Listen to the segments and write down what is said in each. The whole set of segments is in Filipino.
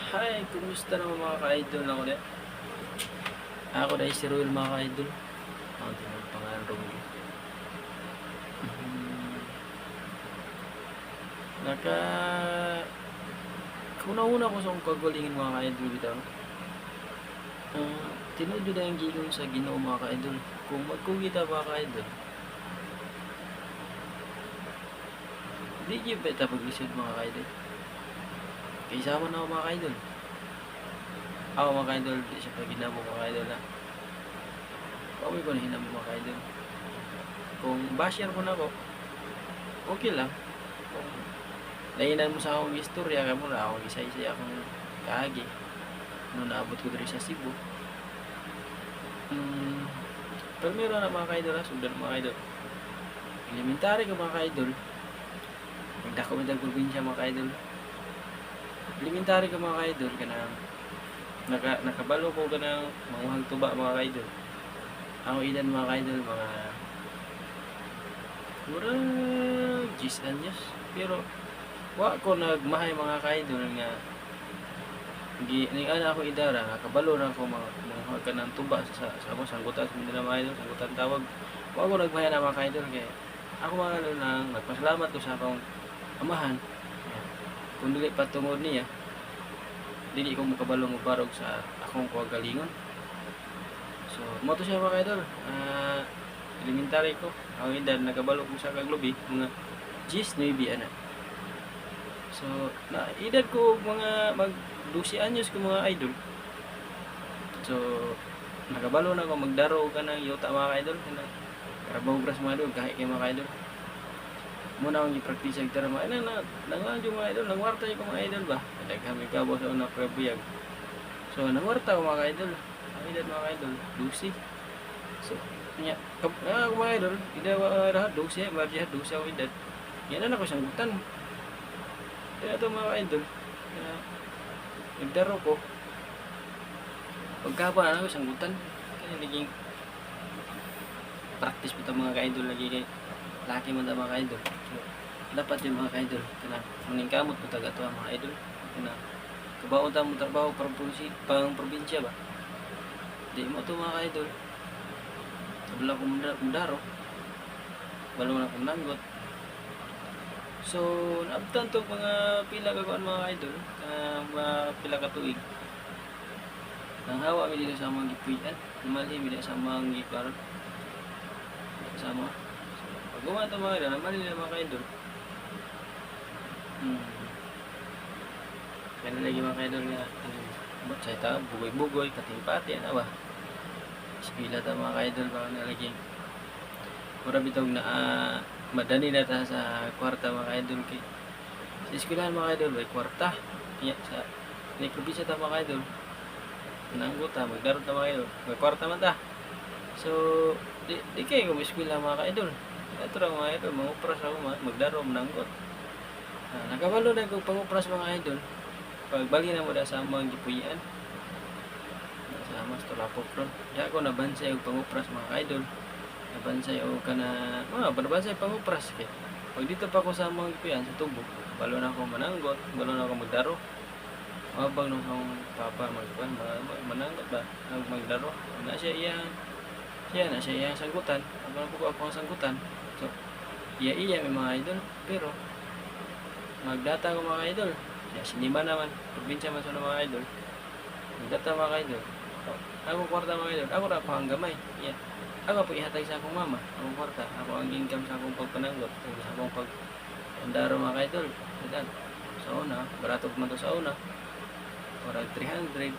Hi, kumusta naman mga ka-idol ako na? Ako na si Royal mga ka-idol. Ako din ang pangalan Royal. Hmm, naka... Kuna-una ko sa akong kagulingin mga ka-idol bitaw. Tinuod yun na yung gigong sa Ginoo mga ka-idol. Kung magkugita mga ka-idol, di yun beta pag-lisod mga ka-idol. Kaisama na ako mga ka-idol. Ako mga ka-idol, di siya pag ginamo mga ka-idol na. Pauwi ko na hinamo mga ka-idol. Kung basher ko na ako, okay lang. Kung nainan mo sa akong istorya, kaya mo na akong isa-isa akong kaagi. Nung naabot ko dito sa Cebu. Pero meron na mga ka-idol ha, sundan mga ka-idol. Elementary ka mga ka-idol. Nagdako mo ng probinsya mga ka-idol. Elementary ka mga ka-idol, ka na nakabalo ko ka ng manguhang tuba mga ka-idol. Ang edad mga ka-idol, mga murang 10 anyos. Pero wa ko nagmahay mga ka-idol nga ana ako idara nakabalo na ako mga kanang tuba sa mo sanggutan sa mga mga idol sanggutan tawag wa ko nagmahay na mga ka-idol kay ako mga idol nang nagpasalamat ko sa akong amahan kung dili patungod niya dili ko makabalo mo barog sa akong kagalingon. So mo to siya mga idol, elementary ko ang edad nakabalo ko sa kaglubi mga 10 ana. So na edad ko mga mag 12 anyos ko mga idol. So nakabalo na ako magdaro ka ng yuta mga idol kanang karabaw gras mga idol kahit kay mga idol. Muna akong i-practice ang tara mga idol nanguan yung mga idol nangwarta yung mga idol ba kaya kami kabo sa una prebuyag. So nangwarta ko mga idol ang edad mga idol 12. So nya mga idol ida rahat 12 marja 12 ang edad yan na ako sanggutan kaya ito mga idol nagdaro ko pagkaba na ako sanggutan kaya naging practice po ito mga ka-idol lagi kay laki man ito mga ka-idol. So, dapat yung mga ka-idol kana maningkamot po taga ito mga idol kana kabaon ta mo trabaho pang probinsya ba di mo ito mga ka-idol wala ko mundaro wala mo na akong nanggot. So naabtan to mga pila kakuan mga idol mga pila ka tuig nang hawa mi dito sa mga gipuyan namali mi dito sa mga giparon sama so pag gumato mga idol namali na mga idol kaya lagi mga idol nga ba't sa ita bugoy-bugoy kating-pati ano ba pila ta mga idol baka nalaging mura bitog na madani na ta sa kwarta mga idol kay sa eskwelahan mga idol may kwarta sa probinsya ta mga idol nanggo ta magdaro ta mga idol may kwarta man ta. So di kayo kung eskwela mga idol ito lang mga idol mangupras ako magdaro mananggot nakabalo na kong pangupras mga idol pagbali na mo da sa mga gipuyan sa mas tulapok ron ya ako nabansay og pangupras mga idol nabansay o kana banabansay pangupras kay pag dito pa ako sa mga gipuyan sa tubo balo na ako mananggot balo na ako magdaro mabang nung akong papa mananggot ba magdaro na siya iyang sanggutan abang po ako ang sanggutan. So iya may mga idol pero magdata ko mga idol ya sinima naman probinsya man sa mga idol magdata mga idol ako kwarta mga idol ako ra pang gamay iya ako po ihatag sa akong mama akong kwarta ako ang income sa akong pagpananggot sa akong pagandaro mga idol sa una barato man to sa una para 300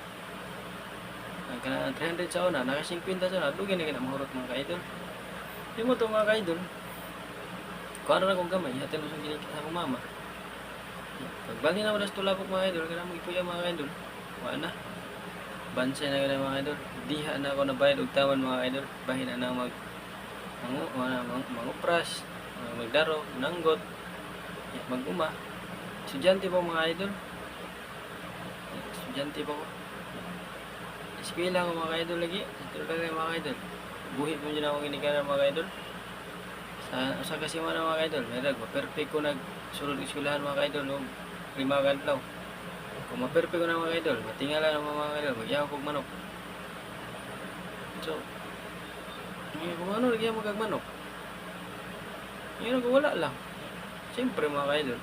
ang kana 300 sa una naka 50 sa una dugi na mahurot mga idol di mo to mga idol kuha na akong gamay ihatag mo sa ginikit sa akong mama pagbali na mo das tulapok mga idol kana mo ipuya mga idol wala na bansay na ganun mga idol diha na ako nabayad og tawan mga idol bahin na mangupras magdaro nanggot maguma estudyante pa mga idol estudyante pa ko eskwela ko mga idol lagi ito lang mga idol buhit mo dyan ako ginikanan mga idol sa kasimana mga idol merag perfect ko nagsulod eskwelahan mga idol no 5 kadlaw Kung maperfect ko na mga idol, matingala ng mga idol, magyaw kog manok. So, kung ano, nagyaw mo kag manok. Yun ako wala lang. Siyempre mga idol,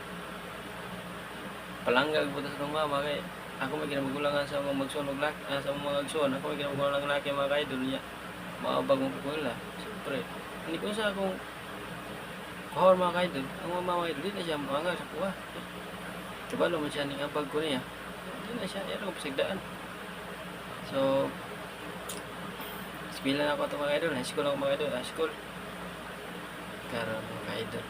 palanggag po sa mama kay ako may ginamagulangan sa mga magsunog laki, sa mga magsuon, ako may ginamagulangan laki mga idol niya. Maabag mo ko nila. Siyempre, hindi ko sa akong kuhawar mga idol, ang mga idol, di na siya maangal sa kuha. Kabalo mo siya ning abag ko niya. Di na siya, yan ako pasigdaan. So, eskwela na ako ito mga idol, high school ako mga idol, high school. Karon mga idol.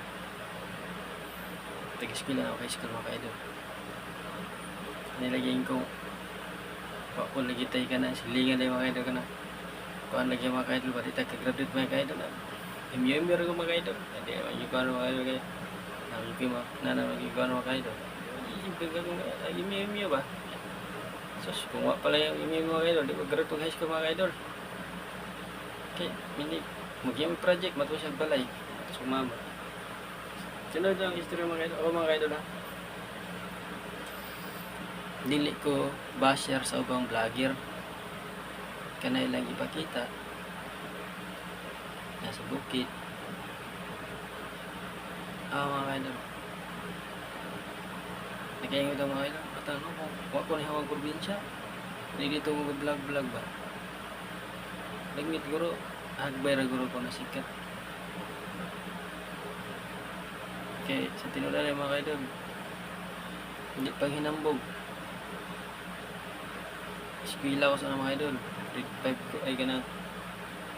Tag-eskwela na ako high school mga idol. Nilagyan ko, kung lagi tayo ka na, silingan tayo mga idol ka na. Kung lagi mga idol, pati tag-graduate mga idol na. MU-MU rin ko mga idol. Hindi naman yung kano mga idol kaya. Naman yung kano mga idol. MU-MU ba? Sus, kung wala pala yung MU mga idol, di ba graduate high school mga idol. Okay, hindi. Mag-yung project, matuwa siya balay. Sumama. Sunod ang history mga idol. Ako mga idol ha. Dili ko basher sa ubang vlogger. Kanay lang ipakita. Nasa bukid. Mga idol. Nakaingot ang mga idol. Patanong kung wako ni hawag probinsya. Hindi dito mag-vlog ba? Nagmit guro. Hagbay ra guro ko na sikat. Okay, sa tinulan ng mga idol. Hindi pang hinambog. Eskwela ko sa mga idol. Grade 5 ko ay ganang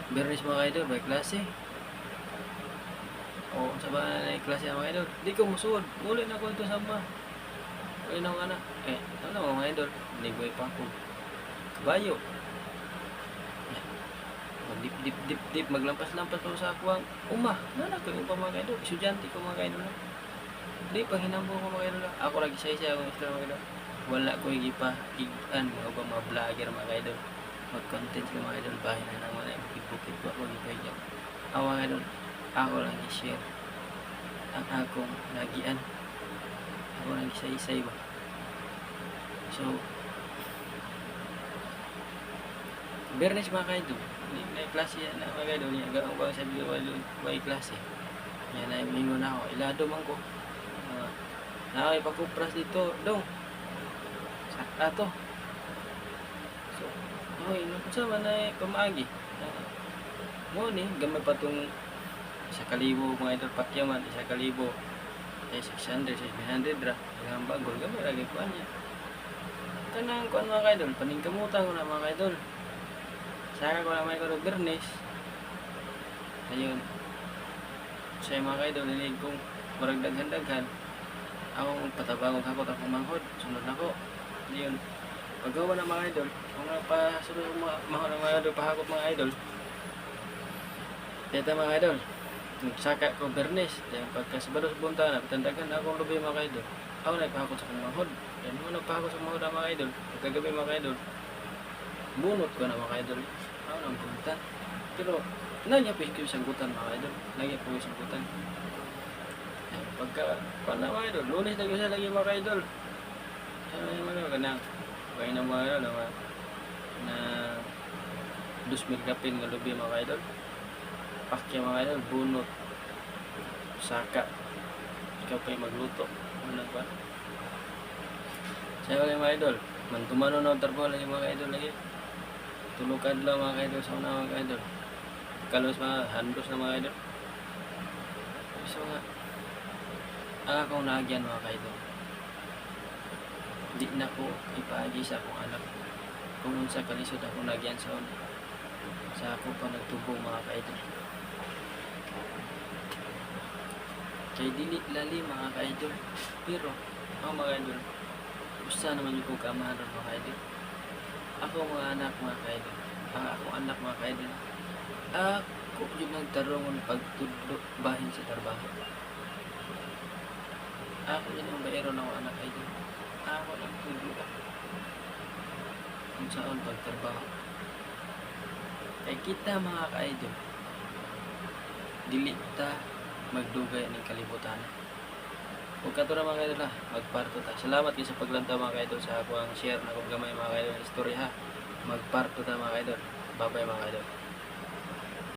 Bernis mga idol, may klase. O sa ba na klase ng mga idol? Di ko musuod. Muli na ko ito sama. Muli na ko anak. Ano mga idol? Nigway pa ako. Kabayo. Dip maglampas-lampas pa sa ako ang Nanak ko yung mga idol. Estudyante ko mga idol. Di pa hinambo ko mga idol. Ako lagi siya akong isla mga idol. Wala ko yung ipa-igan mga vlogger mga idol. Mag-content ko mga idol. Bahay na naman ay bukit ko ako ipa-igan. Mga idol, ako lang i-share ang akong lagian. Ako lang isa-isay ba. So, Bernes mga idol. May klase yan na mga idol. Ang bang sabi ko, may klase. Yan ay mingon ako. Ilado man ko. Nakakipagkupras dito. Dong. Ato. So, sama na pamagi. Mo ni, gamay pa itong 1,000 mga idol pakyaman. 1,000. 600, 700 ra. Ang bagol. Gamay lagi ko niya. Kanang kuan mga idol. Paningkamutan ko na mga idol. Saka ko na may karong Bernes. Ayun. Sa mga idol, nilig kong maragdaghan-daghan. Ako patabangog ako akong manghod. Sunod ako. Ayun. Paggawa ng mga idol, kung napasunod ng mga idol, pahakot mga idol. Dito mga idol, nagsaka ko Bernes. Then pagkasabado sa bunta na, tandagan akong lubi mga idol. Ako nagpahakot sa akong manghod. Then mo nagpahakot sa manghod ang mga idol. Pagkagabi mga idol, bunot ko na mga idol. Ako nang bunta. Pero, nagya po yung sanggutan mga idol. Nagya po yung sanggutan. Pagka, paano mga idol? Lunes na siya lagi mga idol. Ano yung mga ganang? Kaya na mga idol na 2,000 kapin nga lubi mga idol. Pakya mga idol, bunot. Saka. Ikaw pa yung magluto. Ano ba? Saya wala mga idol. Mantumano na tarpo lagi mga idol lagi. Tulukan lang mga idol sa una mga idol. Kalos mga handos na mga idol. So nga, akong nagyan mga idol. Di na ko ipaagi sa akong anak. Kung unsa kalisod akong nagyan sa una. Sa ako pa nagtubong mga idol. Kay dili lali mga idol. Pero, mga idol, usa naman yung kong kamahan mga idol. Ako mga anak mga kaidol. Ako anak mga kaidol. Ako yung nagtarong pagtudlo bahin sa trabaho. Ako yun ang baero ng anak kaidol. Ako lang tudlo kung saan pagtrabaho. Kay kita mga kaidol, dili ta magdugay ng kalibutan. Huwag ka to na mga kaidol ha, magparto ta. Salamat kayo sa paglantaw mga kaidol sa ako ang share na kung gamay mga kaidol ng istorya ha. Magparto ta mga kaidol. Bye bye mga kaidol.